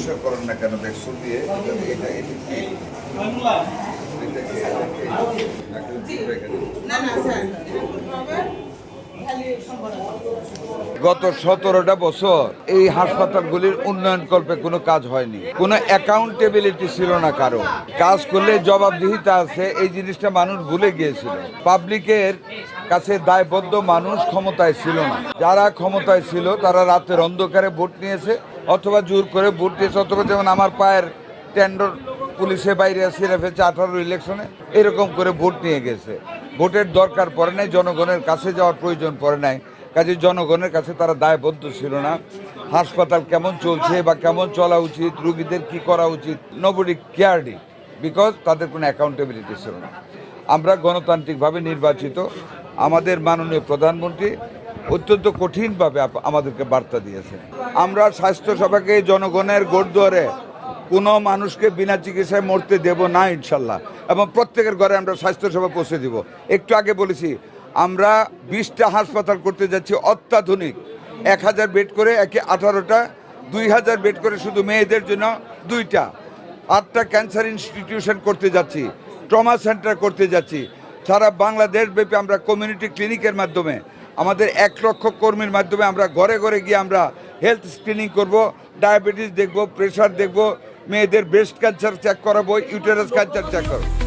পরিষ্কার করেন না কেন দেখছো দিয়ে গত 17টা বছর এই হাসপাতালগুলির উন্নয়ন কল্পে কোনো কাজ হয়নি, কোনো অ্যাকাউন্টেবিলিটি ছিল না কারো। কাজ করলে জবাবদিহিতা আছে, এই জিনিসটা মানুষ ভুলে গিয়েছিল। পাবলিকের কাছে দায়বদ্ধ মানুষ ক্ষমতায় ছিল না। যারা ক্ষমতায় ছিল তারা রাতের অন্ধকারে ভোট নিয়েছে, অথবা জোর করে ভোট নিয়েছে, অথবা যেমন আমার পায়ের টেন্ডর পুলিশে বাইরে ছিঁড়ে ফেলছে 18 ইলেকশনে, এরকম করে ভোট নিয়ে গেছে। ভোটের দরকার পড়ে নাই, জনগণের কাছে যাওয়ার প্রয়োজন পড়ে নাই, কাজে জনগণের কাছে তারা দায়বদ্ধ ছিল না। হাসপাতাল কেমন চলছে বা কেমন চলা উচিত, রুগীদের কি করা উচিত, নোবডি কেয়ারড ইট, বিকজ তাদের কোনো অ্যাকাউন্টেবিলিটি ছিল না। আমরা গণতান্ত্রিকভাবে নির্বাচিত, আমাদের মাননীয় প্রধানমন্ত্রী অত্যন্ত কঠিনভাবে আমাদেরকে বার্তা দিয়েছেন। আমরা স্বাস্থ্যসেবাকে জনগণের গোড়দুয়ারে কোনো মানুষকে বিনা চিকিৎসায় মরতে দেব না ইনশাল্লাহ, এবং প্রত্যেকের ঘরে আমরা স্বাস্থ্যসেবা পৌঁছে দিব। একটু আগে বলেছি আমরা 20টা হাসপাতাল করতে যাচ্ছি অত্যাধুনিক, 1000 বেড করে, 18টা, 2000 বেড করে শুধু মেয়েদের জন্য 2টা, 8টা ক্যান্সার ইনস্টিটিউশন করতে যাচ্ছি, ট্রমা সেন্টার করতে যাচ্ছি। সারা বাংলাদেশ ব্যাপী আমরা কমিউনিটি ক্লিনিকের মাধ্যমে আমাদের 1 লক্ষ কর্মীর মাধ্যমে আমরা ঘরে ঘরে গিয়ে আমরা হেলথ স্ক্রিনিং করব, ডায়াবেটিস দেখব, প্রেশার দেখব, মেয়েদের ব্রেস্ট ক্যান্সার চেক করাবো, ইউটেরাস ক্যান্সার চেক করবো।